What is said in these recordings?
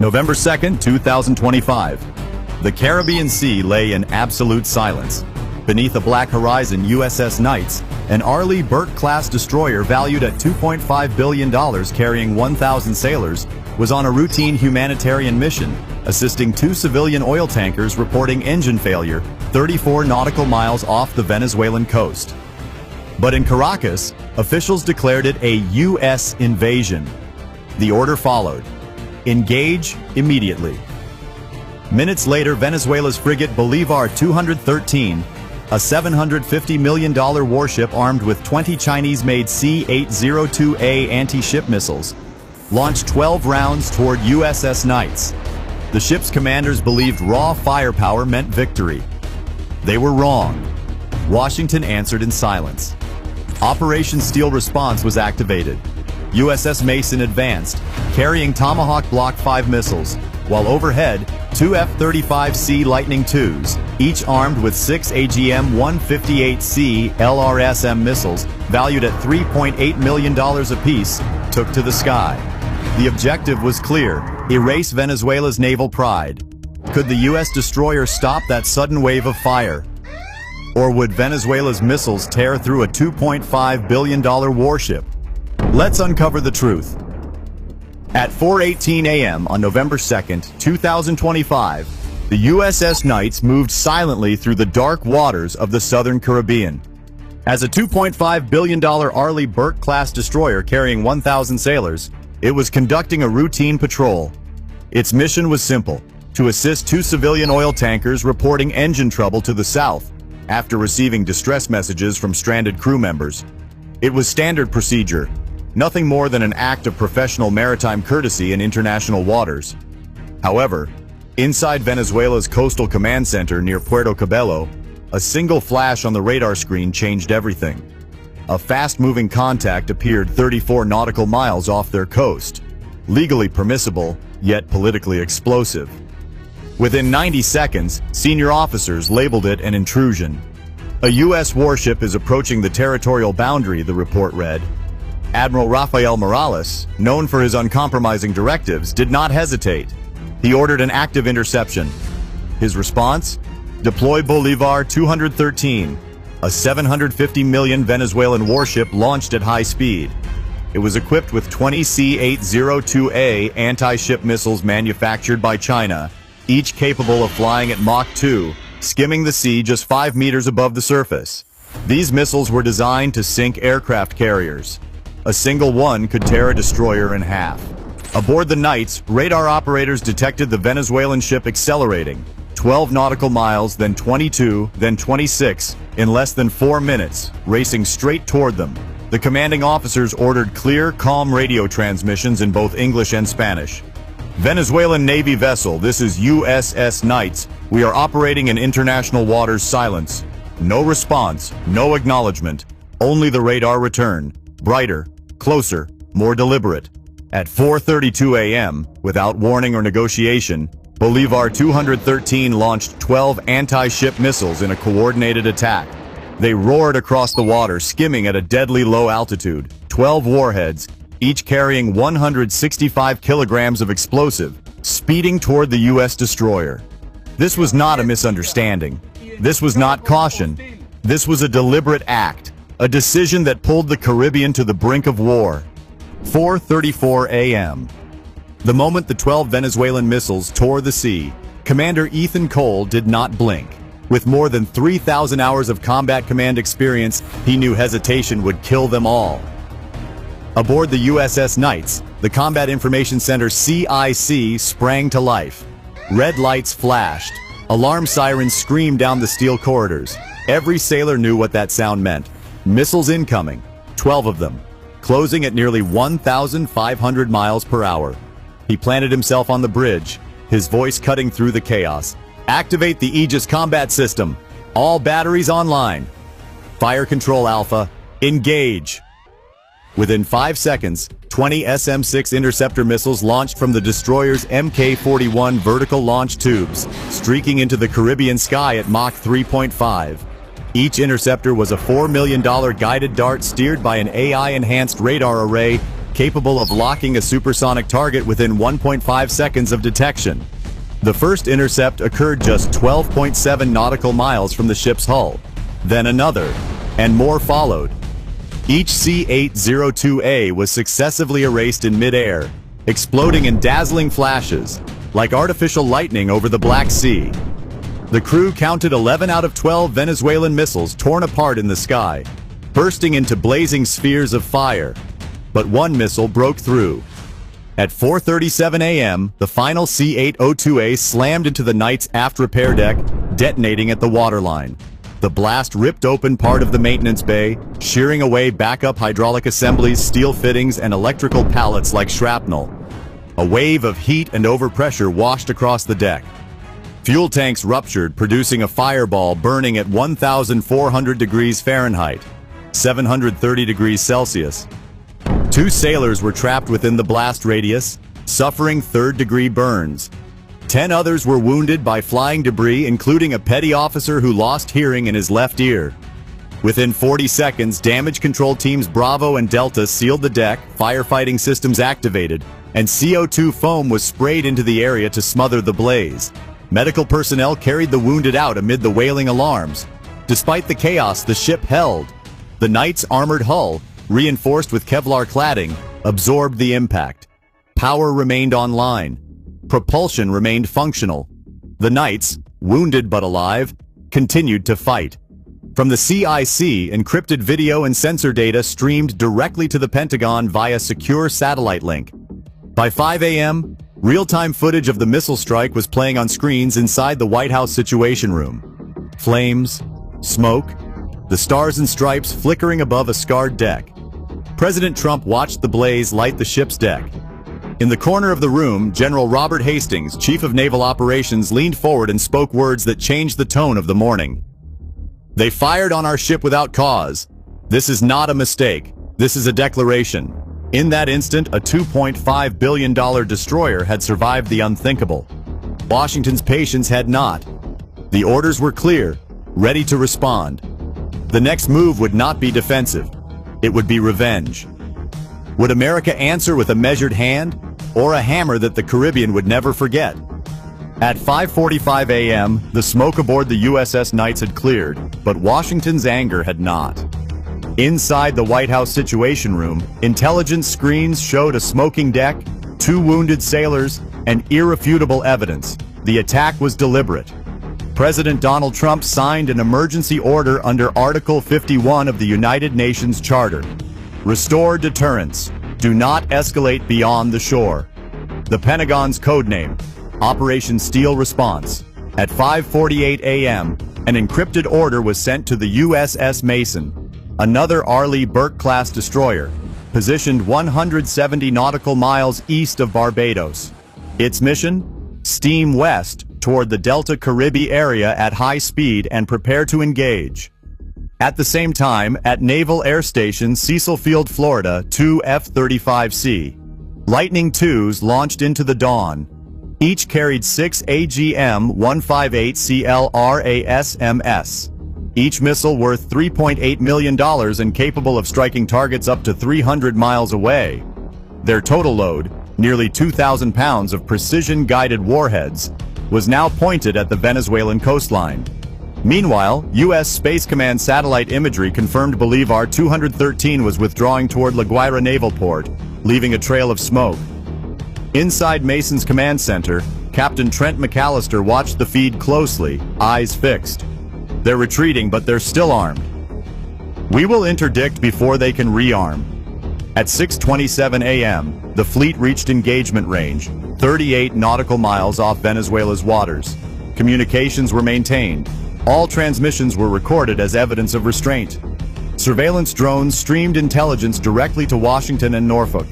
November 2, 2025. The Caribbean Sea lay in absolute silence. Beneath a black horizon, USS Knights, an Arleigh Burke-class destroyer valued at $2.5 billion carrying 1,000 sailors, was on a routine humanitarian mission, assisting two civilian oil tankers reporting engine failure 34 nautical miles off the Venezuelan coast. But in Caracas, officials declared it a U.S. invasion. The order followed: engage immediately. Minutes later, Venezuela's frigate Bolivar 213, a $750 million warship armed with 20 Chinese-made C-802A anti-ship missiles, launched 12 rounds toward USS Knights. The ship's commanders believed raw firepower meant victory. They were wrong. Washington answered in silence. Operation Steel Response was activated. USS Mason advanced, carrying Tomahawk Block 5 missiles, while overhead, two F-35C Lightning IIs, each armed with 6 AGM-158C LRSM missiles valued at $3.8 million apiece, took to the sky. The objective was clear: erase Venezuela's naval pride. Could the U.S. destroyer stop that sudden wave of fire? Or would Venezuela's missiles tear through a $2.5 billion warship? Let's uncover the truth. At 4:18 a.m. on November 2, 2025, the USS Knights moved silently through the dark waters of the southern Caribbean. As a $2.5 billion Arleigh Burke-class destroyer carrying 1,000 sailors, it was conducting a routine patrol. Its mission was simple: to assist two civilian oil tankers reporting engine trouble to the south after receiving distress messages from stranded crew members. It was standard procedure, nothing more than an act of professional maritime courtesy in international waters. However, inside Venezuela's coastal command center near Puerto Cabello, a single flash on the radar screen changed everything. A fast-moving contact appeared 34 nautical miles off their coast, legally permissible, yet politically explosive. Within 90 seconds, senior officers labeled it an intrusion. A U.S. warship is approaching the territorial boundary, the report read. Admiral Rafael Morales, known for his uncompromising directives, did not hesitate. He ordered an active interception. His response? Deploy Bolivar 213, a $750 million Venezuelan warship launched at high speed. It was equipped with 20 C-802A anti-ship missiles manufactured by China, each capable of flying at Mach 2, skimming the sea just 5 meters above the surface. These missiles were designed to sink aircraft carriers. A single one could tear a destroyer in half. Aboard the Knights, radar operators detected the Venezuelan ship accelerating, 12 nautical miles, then 22, then 26, in less than 4 minutes, racing straight toward them. The commanding officers ordered clear, calm radio transmissions in both English and Spanish. Venezuelan Navy vessel, this is USS Knights. We are operating in international waters. Silence. No response, no acknowledgement. Only the radar return. Brighter, closer, more deliberate. At 4:32 a.m., without warning or negotiation, Bolivar 213 launched 12 anti-ship missiles in a coordinated attack. They roared across the water, skimming at a deadly low altitude. 12 warheads, each carrying 165 kilograms of explosive, speeding toward the U.S. destroyer. This was not a misunderstanding. This was not caution. This was a deliberate act. A decision that pulled the Caribbean to the brink of war. 4:34 a.m. The moment the 12 Venezuelan missiles tore the sea, Commander Ethan Cole did not blink. With more than 3,000 hours of combat command experience, he knew hesitation would kill them all. Aboard the USS Knights, the Combat Information Center CIC sprang to life. Red lights flashed. Alarm sirens screamed down the steel corridors. Every sailor knew what that sound meant. Missiles incoming, 12 of them, closing at nearly 1,500 miles per hour. He planted himself on the bridge, his voice cutting through the chaos. Activate the Aegis combat system. All batteries online. Fire control Alpha, engage. Within 5 seconds, 20 SM-6 interceptor missiles launched from the destroyer's Mk-41 vertical launch tubes, streaking into the Caribbean sky at Mach 3.5. Each interceptor was a $4 million guided dart steered by an AI-enhanced radar array capable of locking a supersonic target within 1.5 seconds of detection. The first intercept occurred just 12.7 nautical miles from the ship's hull. Then another, and more followed. Each C-802A was successively erased in mid-air, exploding in dazzling flashes, like artificial lightning over the Black Sea. The crew counted 11 out of 12 Venezuelan missiles torn apart in the sky, bursting into blazing spheres of fire. But one missile broke through. At 4:37 a.m., the final C-802A slammed into the Knight's aft repair deck, detonating at the waterline. The blast ripped open part of the maintenance bay, shearing away backup hydraulic assemblies, steel fittings, and electrical pallets like shrapnel. A wave of heat and overpressure washed across the deck. Fuel tanks ruptured, producing a fireball burning at 1,400 degrees Fahrenheit, 730 degrees Celsius. 2 sailors were trapped within the blast radius, suffering third-degree burns. 10 others were wounded by flying debris, including a petty officer who lost hearing in his left ear. Within 40 seconds, damage control teams Bravo and Delta sealed the deck, firefighting systems activated, and CO2 foam was sprayed into the area to smother the blaze. Medical personnel carried the wounded out amid the wailing alarms. Despite the chaos, the ship held. The Knight's armored hull, reinforced with Kevlar cladding, absorbed the impact. Power remained online. Propulsion remained functional. The Knights, wounded but alive, continued to fight. From the CIC, encrypted video and sensor data streamed directly to the Pentagon via secure satellite link. By 5 a.m., real-time footage of the missile strike was playing on screens inside the White House Situation Room. Flames, smoke, the stars and stripes flickering above a scarred deck. President Trump watched the blaze light the ship's deck. In the corner of the room, General Robert Hastings, Chief of Naval Operations, leaned forward and spoke words that changed the tone of the morning. "They fired on our ship without cause. This is not a mistake. This is a declaration." In that instant, a $2.5 billion destroyer had survived the unthinkable. Washington's patience had not. The orders were clear, ready to respond. The next move would not be defensive. It would be revenge. Would America answer with a measured hand, or a hammer that the Caribbean would never forget? At 5:45 a.m., the smoke aboard the USS Knights had cleared, but Washington's anger had not. Inside the White House Situation Room, intelligence screens showed a smoking deck, 2 wounded sailors, and irrefutable evidence. The attack was deliberate. President Donald Trump signed an emergency order under Article 51 of the United Nations Charter. Restore deterrence. Do not escalate beyond the shore. The Pentagon's codename, Operation Steel Response. At 5:48 a.m., an encrypted order was sent to the USS Mason, another Arleigh Burke-class destroyer, positioned 170 nautical miles east of Barbados. Its mission? Steam west toward the Delta Caribbean area at high speed and prepare to engage. At the same time, at Naval Air Station Cecil Field, Florida, 2 F-35C. Lightning IIs launched into the dawn. Each carried 6 AGM-158 CLRASMS. Each missile worth $3.8 million and capable of striking targets up to 300 miles away. Their total load, nearly 2,000 pounds of precision-guided warheads, was now pointed at the Venezuelan coastline. Meanwhile, U.S. Space Command satellite imagery confirmed Bolivar 213 was withdrawing toward La Guaira Naval Port, leaving a trail of smoke. Inside Mason's command center, Captain Trent McAllister watched the feed closely, eyes fixed. They're retreating, but they're still armed. We will interdict before they can rearm. At 6:27 a.m., the fleet reached engagement range, 38 nautical miles off Venezuela's waters. Communications were maintained. All transmissions were recorded as evidence of restraint. Surveillance drones streamed intelligence directly to Washington and Norfolk.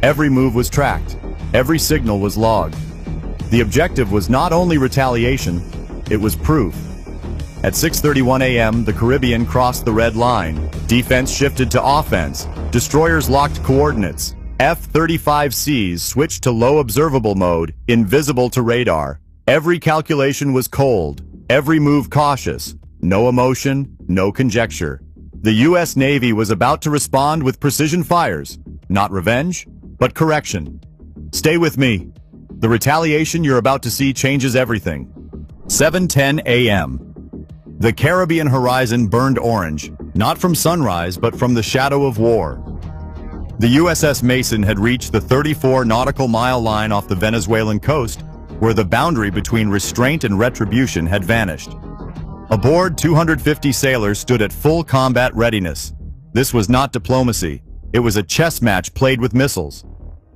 Every move was tracked. Every signal was logged. The objective was not only retaliation, it was proof. At 6:31 a.m., the Caribbean crossed the red line. Defense shifted to offense. Destroyers locked coordinates. F-35Cs switched to low observable mode, invisible to radar. Every calculation was cold. Every move cautious. No emotion, no conjecture. The U.S. Navy was about to respond with precision fires. Not revenge, But correction. Stay with me. The retaliation you're about to see changes everything. 7:10 a.m. The Caribbean horizon burned orange, not from sunrise but from the shadow of war. The USS Mason had reached the 34 nautical mile line off the Venezuelan coast, where the boundary between restraint and retribution had vanished. Aboard, 250 sailors stood at full combat readiness. This was not diplomacy. It was a chess match played with missiles.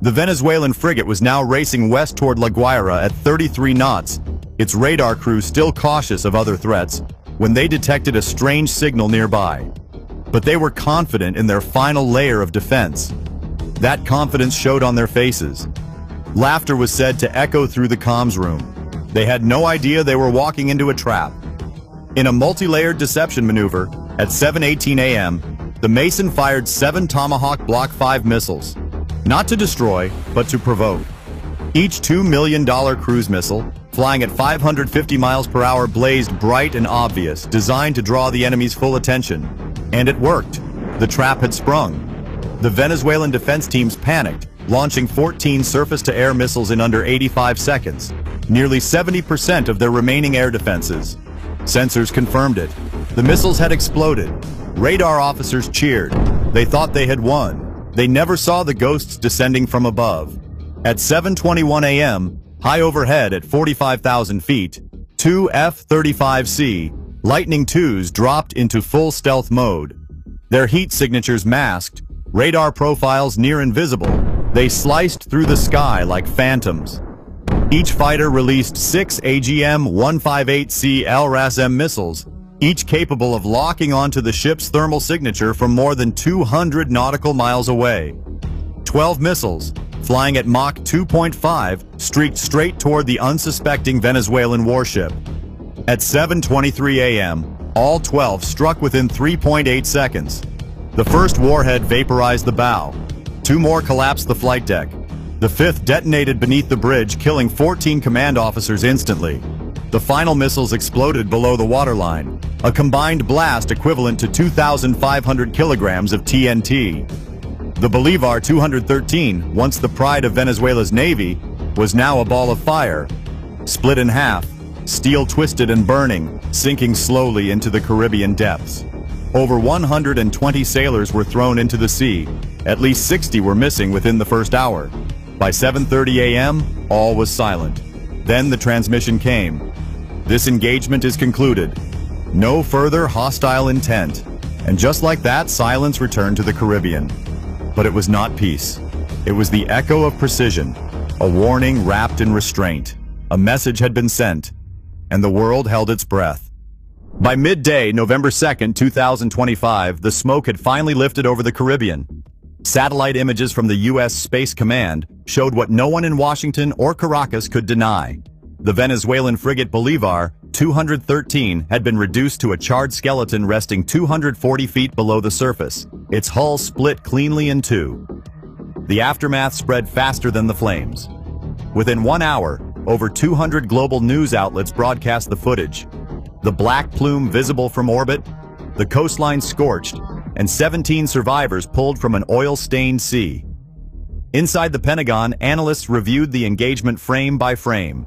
The Venezuelan frigate was now racing west toward La Guaira at 33 knots, its radar crew still cautious of other threats, when they detected a strange signal nearby. But they were confident in their final layer of defense. That confidence showed on their faces. Laughter was said to echo through the comms room. They had no idea they were walking into a trap. In a multi-layered deception maneuver, at 7:18 a.m., the Mason fired 7 Tomahawk Block 5 missiles, not to destroy, but to provoke. Each $2 million cruise missile, flying at 550 miles per hour, blazed bright and obvious, designed to draw the enemy's full attention. And it worked. The trap had sprung. The Venezuelan defense teams panicked, launching 14 surface-to-air missiles in under 85 seconds, nearly 70% of their remaining air defenses. Sensors confirmed it. The missiles had exploded. Radar officers cheered. They thought they had won. They never saw the ghosts descending from above. At 7:21 a.m., high overhead at 45,000 feet, 2 F-35C Lightning IIs dropped into full stealth mode. Their heat signatures masked, radar profiles near invisible, they sliced through the sky like phantoms. Each fighter released 6 AGM-158C LRASM missiles, each capable of locking onto the ship's thermal signature from more than 200 nautical miles away. 12 missiles, flying at Mach 2.5, streaked straight toward the unsuspecting Venezuelan warship. At 7:23 a.m., all 12 struck within 3.8 seconds. The first warhead vaporized the bow. 2 more collapsed the flight deck. The 5th detonated beneath the bridge, killing 14 command officers instantly. The final missiles exploded below the waterline, a combined blast equivalent to 2,500 kilograms of TNT. The Bolivar 213, once the pride of Venezuela's navy, was now a ball of fire. Split in half, steel twisted and burning, sinking slowly into the Caribbean depths. Over 120 sailors were thrown into the sea. At least 60 were missing within the first hour. By 7:30 a.m., all was silent. Then the transmission came. This engagement is concluded. No further hostile intent. And just like that, silence returned to the Caribbean. But it was not peace. It was the echo of precision, a warning wrapped in restraint. A message had been sent, and the world held its breath. By midday, November 2nd, 2025, the smoke had finally lifted over the Caribbean. Satellite images from the U.S. Space Command showed what no one in Washington or Caracas could deny. The Venezuelan frigate Bolivar 213 had been reduced to a charred skeleton resting 240 feet below the surface, its hull split cleanly in two. The aftermath spread faster than the flames. Within 1 hour, over 200 global news outlets broadcast the footage. The black plume visible from orbit, the coastline scorched, and 17 survivors pulled from an oil-stained sea. Inside the Pentagon, analysts reviewed the engagement frame by frame.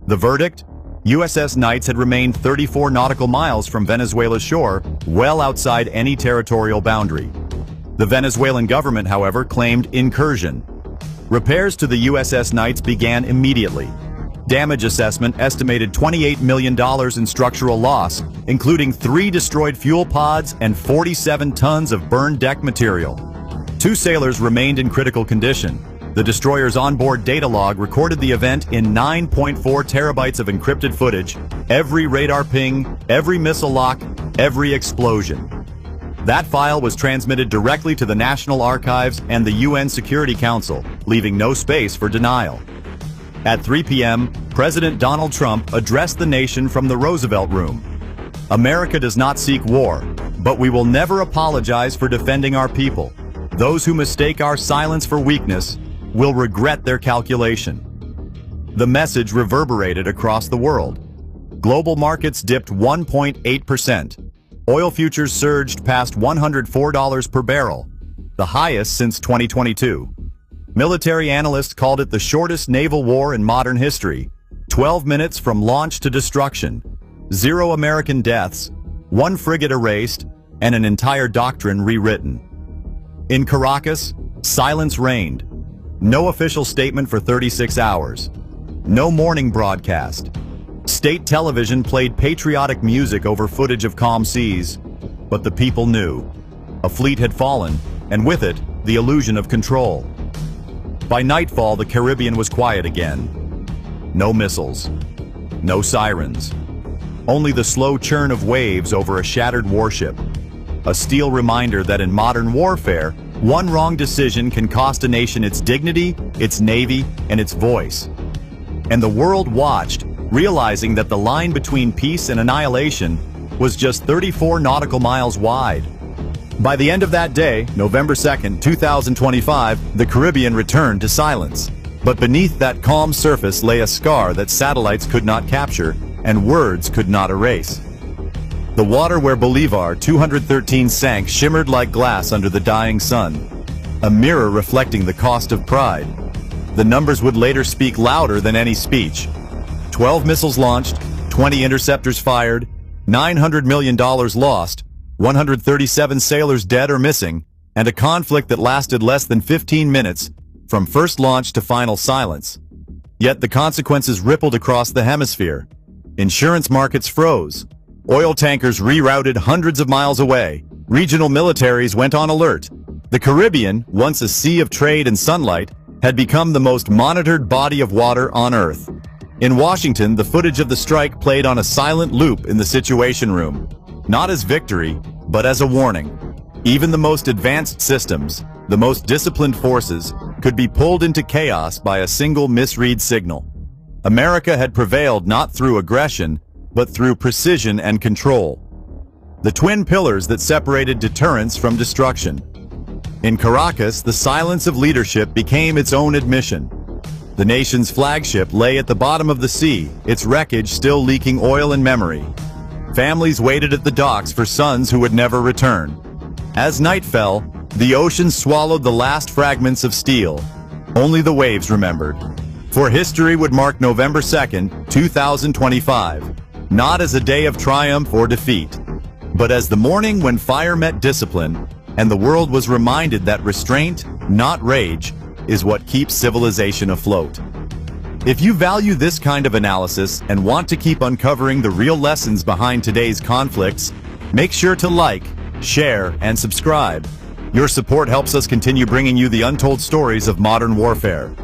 The verdict? USS Knights had remained 34 nautical miles from Venezuela's shore, well outside any territorial boundary. The Venezuelan government, however, claimed incursion. Repairs to the USS Knights began immediately. Damage assessment estimated $28 million in structural loss, including 3 destroyed fuel pods and 47 tons of burned deck material. 2 sailors remained in critical condition. The destroyer's onboard data log recorded the event in 9.4 terabytes of encrypted footage, every radar ping, every missile lock, every explosion. That file was transmitted directly to the National Archives and the UN Security Council, leaving no space for denial. At 3 p.m., President Donald Trump addressed the nation from the Roosevelt Room. America does not seek war, but we will never apologize for defending our people. Those who mistake our silence for weakness will regret their calculation. The message reverberated across the world. Global markets dipped 1.8%. Oil futures surged past $104 per barrel, the highest since 2022. Military analysts called it the shortest naval war in modern history. 12 minutes from launch to destruction. 0 American deaths, 1 frigate erased, and an entire doctrine rewritten. In Caracas, silence reigned. No official statement for 36 hours. No morning broadcast. State television played patriotic music over footage of calm seas. But the people knew. A fleet had fallen, and with it, the illusion of control. By nightfall, the Caribbean was quiet again. No missiles. No sirens. Only the slow churn of waves over a shattered warship. A steel reminder that in modern warfare, one wrong decision can cost a nation its dignity, its navy, and its voice. And the world watched, realizing that the line between peace and annihilation was just 34 nautical miles wide. By the end of that day, November 2nd, 2025, the Caribbean returned to silence. But beneath that calm surface lay a scar that satellites could not capture and words could not erase. The water where Bolivar 213 sank shimmered like glass under the dying sun, a mirror reflecting the cost of pride. The numbers would later speak louder than any speech. 12 missiles launched, 20 interceptors fired, $900 million lost, 137 sailors dead or missing, and a conflict that lasted less than 15 minutes, from first launch to final silence. Yet the consequences rippled across the hemisphere. Insurance markets froze. Oil tankers rerouted hundreds of miles away. Regional militaries went on alert. The Caribbean, once a sea of trade and sunlight, had become the most monitored body of water on Earth. In Washington, the footage of the strike played on a silent loop in the Situation Room. Not as victory, but as a warning. Even the most advanced systems, the most disciplined forces, could be pulled into chaos by a single misread signal. America had prevailed not through aggression, but through precision and control. The twin pillars that separated deterrence from destruction. In Caracas, the silence of leadership became its own admission. The nation's flagship lay at the bottom of the sea, its wreckage still leaking oil and memory. Families waited at the docks for sons who would never return. As night fell, the ocean swallowed the last fragments of steel. Only the waves remembered. For history would mark November 2nd, 2025, not as a day of triumph or defeat, but as the morning when fire met discipline, and the world was reminded that restraint, not rage, is what keeps civilization afloat. If you value this kind of analysis and want to keep uncovering the real lessons behind today's conflicts, make sure to like, share, and subscribe. Your support helps us continue bringing you the untold stories of modern warfare.